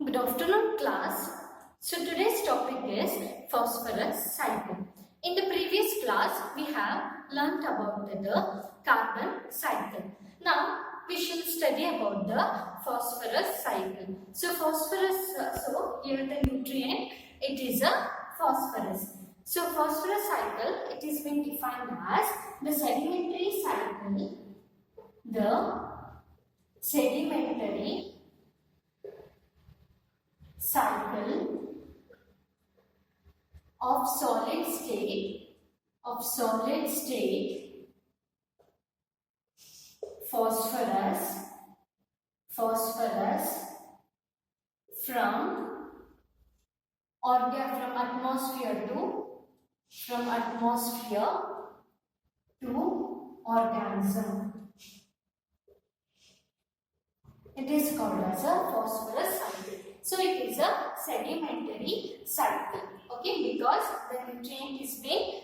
Good afternoon, class. So today's topic is phosphorus cycle. In the previous class, we have learnt about the carbon cycle. Now we shall study about the phosphorus cycle. So phosphorus, so here the nutrient, it is a phosphorus. So phosphorus cycle, it is been defined as the sedimentary cycle. The sedimentary cycle of solid state phosphorus from atmosphere to organism. It is called as a phosphorus cycle. So it is a sedimentary cycle. Okay, because the nutrient is being,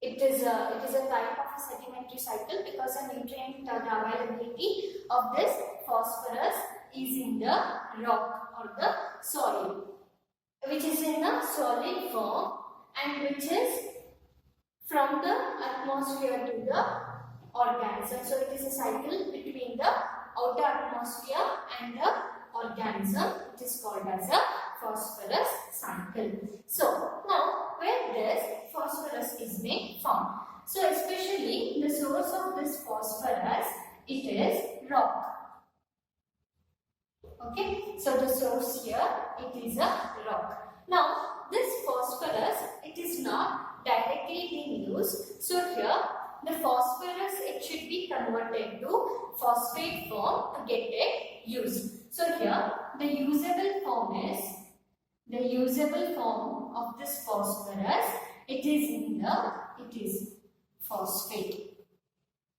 it is a type of a sedimentary cycle because the nutrient the availability of this phosphorus is in the rock or the soil, which is in a solid form and which is from the atmosphere to the organism. So it is a cycle between the outer atmosphere and the organism. It is called as a phosphorus cycle. So now where this phosphorus is being found? So especially the source of this phosphorus, it is rock. Okay, so the source here, it is a rock. Now this phosphorus, it is not directly being used. So here the phosphorus, it should be converted to phosphate form to get it used. So here the usable form of this phosphorus, it is phosphate.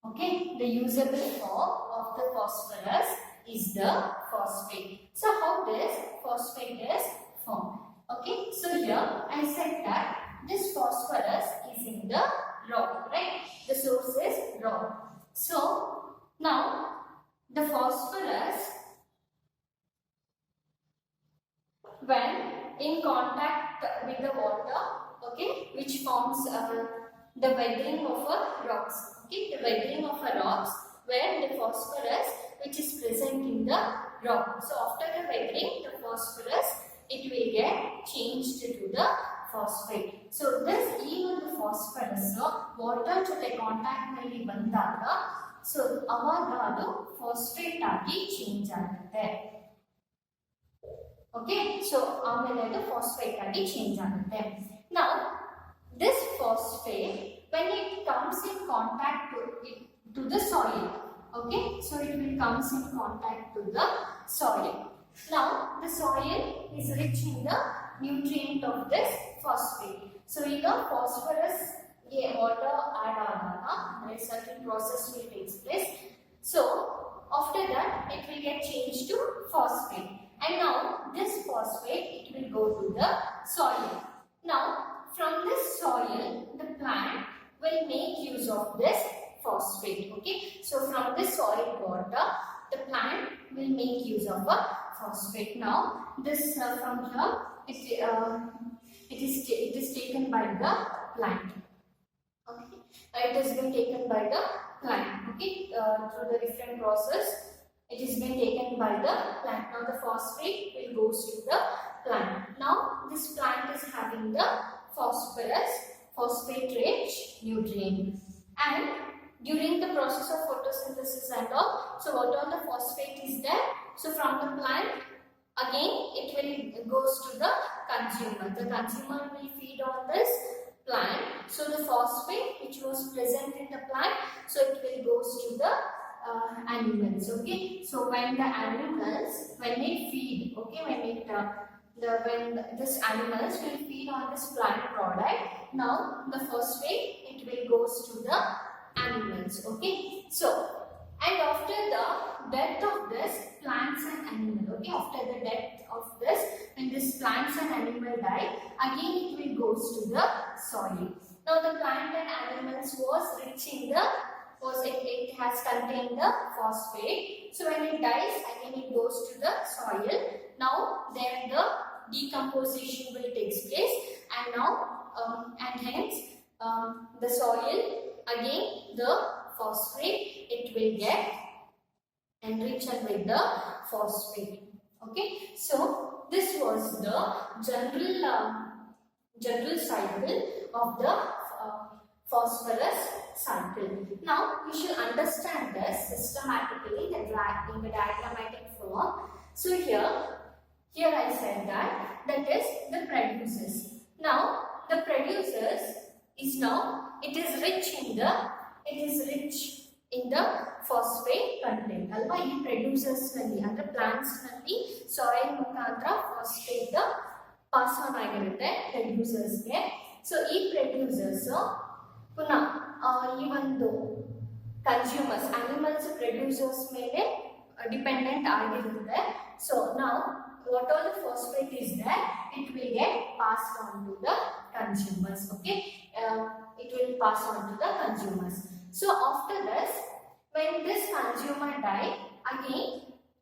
Okay, the usable form of the phosphorus is the phosphate. So how this phosphate is formed? Okay, so here I said that this phosphorus is in the rock, right? The source is rock. So now the phosphorus, when in contact with the water, okay, which forms the weathering of a rocks, okay, the weathering of a rocks where the phosphorus which is present in the rock. So after the weathering, the phosphorus, it will get changed to the phosphate. So this even the phosphorus water ಜೊತೆ contact ನಲ್ಲಿ ಬಂದಾಗ so ಅವಾಗ ಅದು phosphate ಆಗಿ change ಆಗುತ್ತೆ. Okay, so ಆಮೇಲೆ ಅದು phosphate ಆಗಿ ಚೇಂಜ್ ಆಗುತ್ತೆ. Now this phosphate, when it comes in contact to the soil, okay, so it will comes in contact to the soil. Now the soil is rich in the nutrient of this phosphate. So ಈಗ phosphorus ಗೆ water add ಆದಾಗ a certain process will take place. So after that it will get changed to phosphate, and now this phosphate, it will go to the soil. Now from this soil the plant will make use of this phosphate. Okay, so from this soil water the plant will make use of a phosphate. Now this from here it is taken by the plant. Okay, it has been taken by the plant. Okay, through the different process it is been taken by the plant. Now the phosphate will goes to the plant. Now this plant is having the phosphate rich nutrient, and during the process of photosynthesis and all, so what all the phosphate is there, so from the plant again it will goes to the consumer. The consumer will feed on this plant. So the phosphate which was present in the plant, so it will goes to the animals. Okay, so when the animals, when they feed, okay, when this animals will feed on this plant product, now the phosphate, it will goes to the animals. Okay, so and after the death of this plants and animal, okay, after the death of this, when this plants and animal die, again it will goes to the soil. Now the plant and animals was rich in the because it has contained the phosphate. So when it dies, again it goes to the soil. Now there the decomposition will take place, and now and hence the soil again the phosphate it will get enriched with the phosphate. Okay, so this was the general cycle of the phosphorus cycle. Now we should understand this systematically in the diagrammatic form. So here I said that is the producers. Now the producers is now it is rich in the phosphate content. Alva ee producers nalli andre plants nalli soil mukhantra phosphate pass on ಆಗಿರುತ್ತೆ producers ಗೆ. So ಈ producers ಪುನಃ ಈ ಒಂದು consumers animals producers ಮೇಲೆ dependent ಆಗಿರುತ್ತೆ. So now what all the phosphate is there, it will get passed on to the consumers. Okay, it will pass on to the consumers. So after this, when this consumer die, again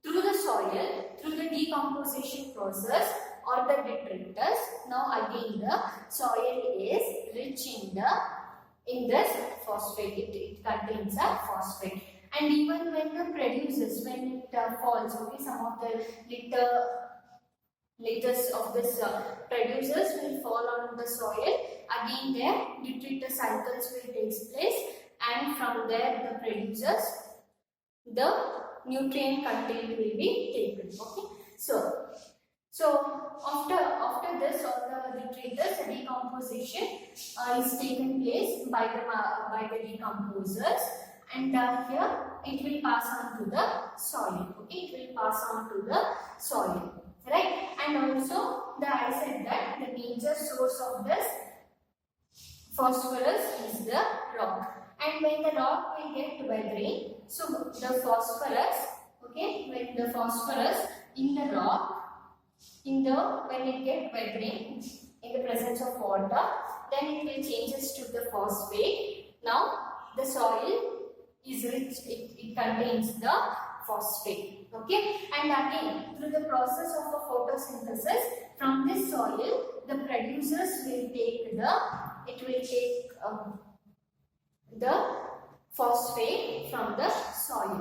through the soil, through the decomposition process or the detritus, now again the soil is rich in this phosphate. It contains a phosphate. And even when the producers, when it falls, okay, some of the litters of this producers will fall on the soil. Again, their detritus cycles will take place, and from there the producers, the nutrient content will be taken. Okay, so after this, all the detritus, the decomposition is taken place by the decomposers, and here it will pass on to the soil. Okay, it will pass on to the soil, right? And also I said that the major source of this phosphorus is the rock, and when the rock will get weathering, so the phosphorus, okay, when the phosphorus in the rock, when it get weathering in the presence of water, then it will changes to the phosphate. Now the soil is rich, it contains the phosphate. Okay, and again through the process of a photosynthesis, from this soil the producers will take the phosphate from the soil.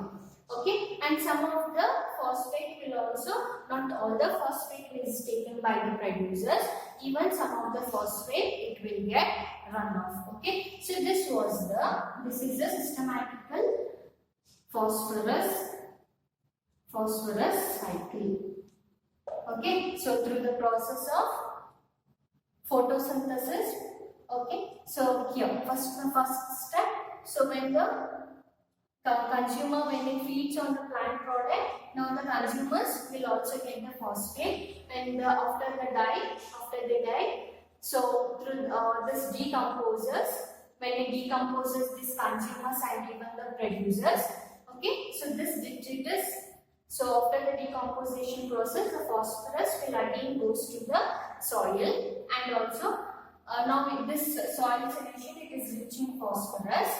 Okay, and some of the phosphate will also, not all the phosphate is taken by the producers, even some of the phosphate it will get run off. Okay, so this is the systematical phosphorus cycle. Okay, so through the process of photosynthesis. Okay, so here first step, so when the consumer, when it feeds on the plant product, now the consumers will also get the phosphate, and after they die, so through this decomposes, when it decomposes this consumers and even the producers. Okay, so this detritus, so after the decomposition process, the phosphorus will again goes to the soil, and also now in this soil solution it is rich in phosphorus.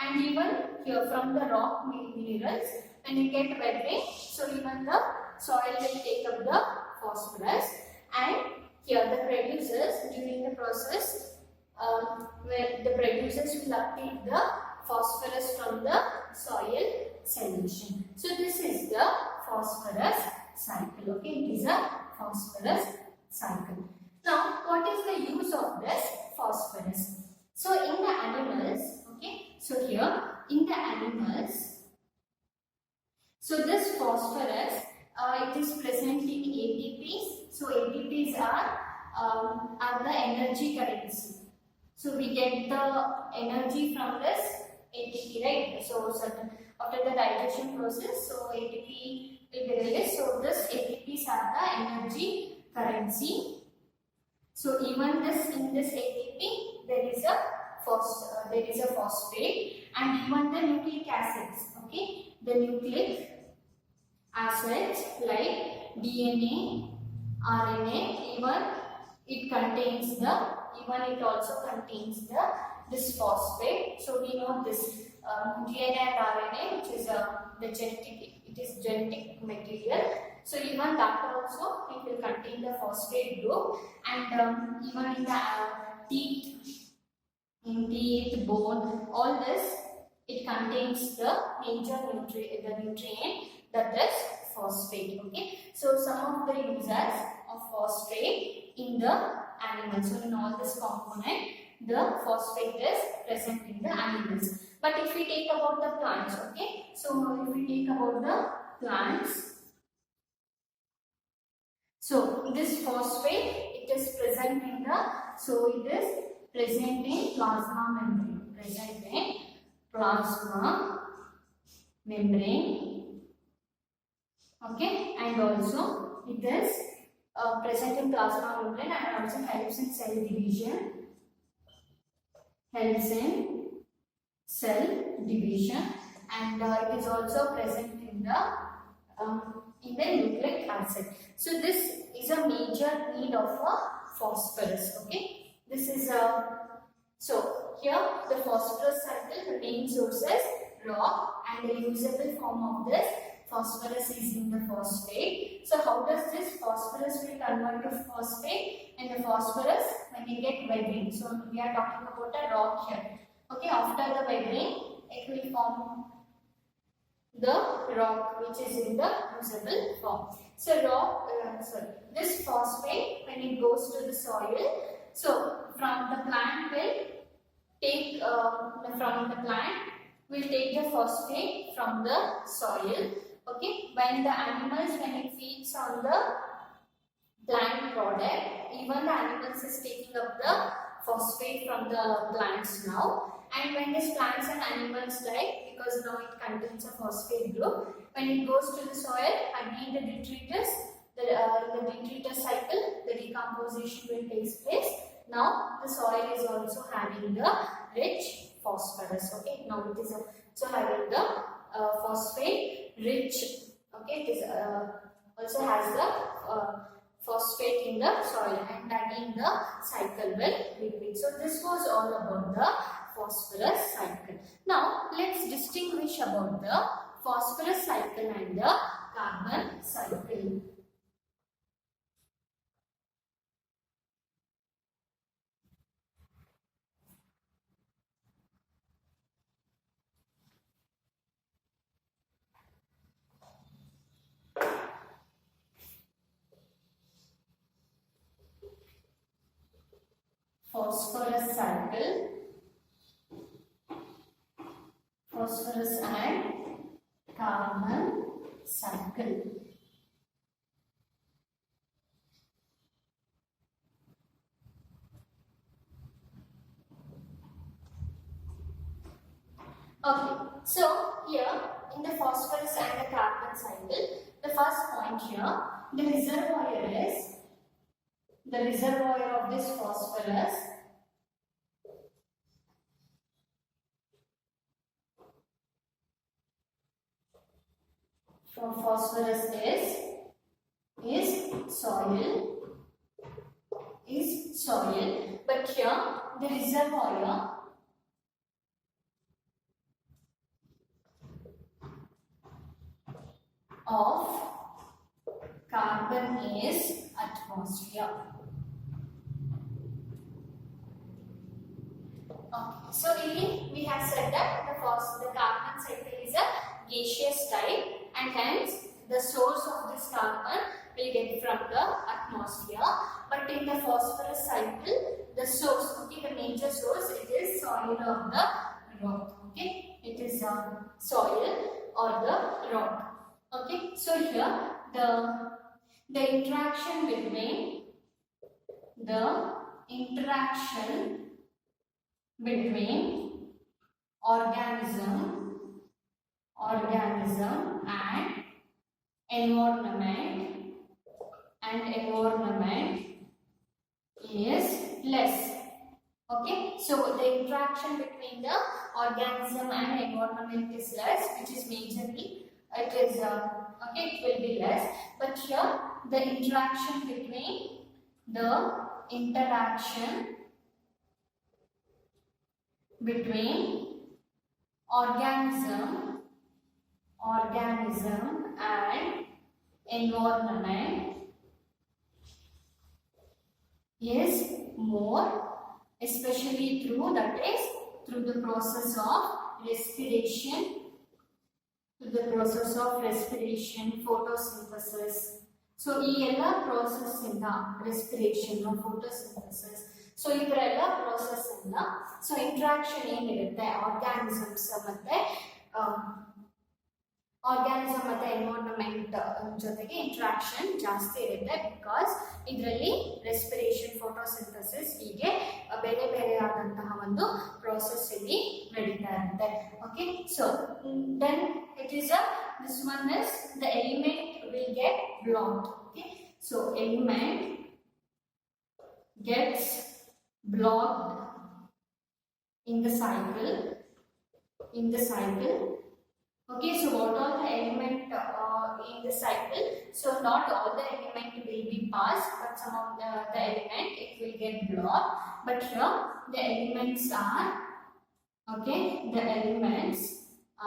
And even here from the rock minerals, when you get weathering, so even the soil will take up the phosphorus, and here the producers during the process, where the producers will uptake the phosphorus from the soil solution. So this is the phosphorus cycle. Okay, it is a phosphorus cycle. Now what is the use of this phosphorus? So in the animals, okay, so here in the animals, so this phosphorus it is present in ATPs. So ATPs are the energy currency. So we get the energy from this ATP, right? So after the digestion process, so ATP will be released. So this ATPs are the energy currency. So even in this ATP there is a phosphate, and even the nucleic acids. Okay, the nucleic acids like DNA, RNA, even it also contains this phosphate. So we know this DNA and RNA, which is the genetic material. So even that also it will contain the phosphate group, and even in the teeth, bone, all this it contains the major nutrient that is phosphate. Okay, so some of the uses of phosphate in the animals. So in all this component, the phosphate is present in the animals. But if we take about the plants, okay, so if we take about the plants, so this phosphate it is present in the, so it is present in plasma membrane, present in plasma membrane, okay, and also it is present in plasma membrane and also helps in cell division, helps in cell division, and it is also present in the nucleic acid. So this is a major need of phosphorus. Okay, this is so here the phosphorus cycle, the main source is rock, and the usable form of this phosphorus is in the phosphate. So how does this phosphorus will convert to phosphate? And the phosphorus when you get weathering, so we are talking about a rock here. Okay, after the weathering, it will form the rock which is in the usable form. So this phosphate when it goes to the soil, so from the plant will take the phosphate from the soil. Okay, when the animals, when it feeds on the plant product, even the animals is taking up the phosphate from the plants now. And when these plants and animals die, because now it contains a phosphate group, when it goes to the soil, again the detritus, the detritus cycle, the decomposition will take place. Now the soil is also having the rich phosphorus. Okay, now it is also having the phosphate rich. Okay, it is also has the phosphate in the soil, and again the cycle will repeat. So this was all about the phosphorus cycle. Now let's distinguish about the phosphorus cycle and the carbon cycle. Phosphorus cycle, phosphorus and carbon cycle. Okay, so here in the phosphorus and the carbon cycle, the first point here, the reservoir of this phosphorus is soil, but here the reservoir of carbon is atmosphere. Okay, so really we have said that the carbon cycle is a gaseous type, and hence the source of this carbon will get from the atmosphere. But in the phosphorus cycle, the source, okay, the major source, it is soil or the rock. Okay, it is soil or the rock. Okay, so here the interaction between organism and environment is less. Okay, so the interaction between the organism and environment is less, which is majorly it is okay, it will be less. But here the interaction between organism and environment is more, especially through the process of respiration, photosynthesis. So ಈ ಎಲ್ಲ process ಇಂದ respiration, photosynthesis, so ಇವರೆಲ್ಲ process ಇಂದ so interaction ಏನಿರುತ್ತೆ organisms ಮತ್ತೆ organism ಮತ್ತೆ environment ಜೊತೆಗೆ interaction ಜಾಸ್ತಿ ಇರುತ್ತೆ ಬಿಕಾಸ್ ಇದರಲ್ಲಿ ರೆಸ್ಪಿರೇಷನ್, ಫೋಟೋಸಿಂಥಸಿಸ್ ಹೀಗೆ ಬೇರೆ ಬೇರೆ ಆದಂತಹ ಒಂದು ಪ್ರಾಸೆಸ್ ಇಲ್ಲಿ ನಡೀತಾ ಇರುತ್ತೆ. Okay, so then it is this one is the element will get blocked. Okay, so element gets blocked in the cycle. Okay, so what are the element in the cycle? So not all the element will be passed, but some of the element it will get blocked. But here the elements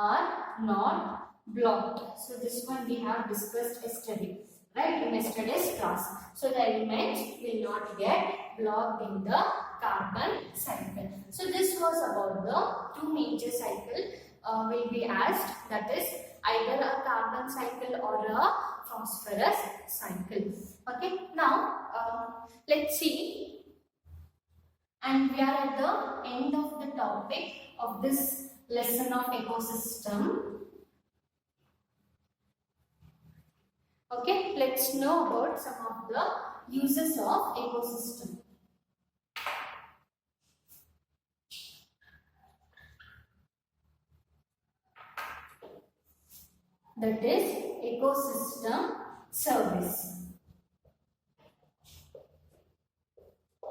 are not blocked. So this one we have discussed yesterday, right, in yesterday's class. So the elements will not get blocked in the carbon cycle. So this was about the two major cycles will be asked, that is either a carbon cycle or a phosphorus cycle. Okay, now let's see, and we are at the end of the topic of this lesson of ecosystem. Okay, let's know about some of the uses of ecosystem. That is ecosystem service.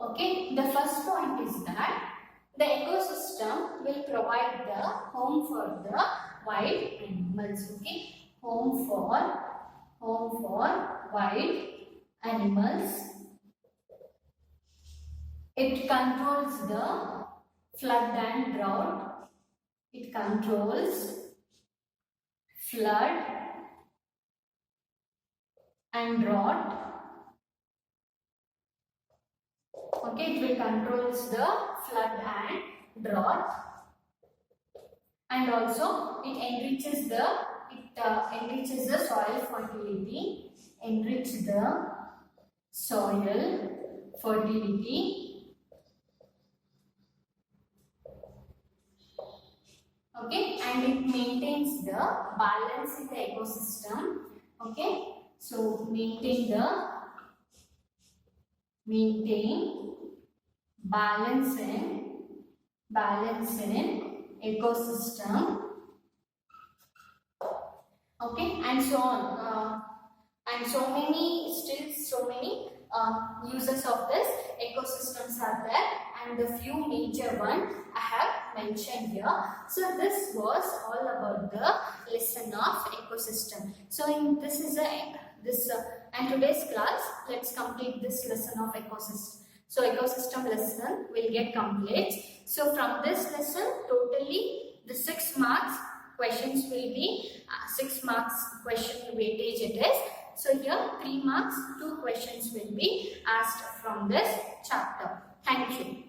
Okay, the first point is that the ecosystem will provide the home for the wild animals. Okay, home for wild animals. It controls the flood and drought. It controls flood and drought. Okay, it will controls the flood and drought, and also it enriches the soil fertility. Enrich the soil fertility. Okay, and it maintains the balance in the ecosystem. Okay, so maintain balance in ecosystem. Okay, and so on, and so many uses of this ecosystems are there, and the few major ones I have mentioned here. So this was all about the lesson of ecosystem. So in and today's class, let's complete this lesson of ecosystem. So ecosystem lesson will get complete. So from this lesson, totally the 6 marks questions will be 6 marks question weightage it is. So here 3 marks 2 questions will be asked from this chapter. Thank you.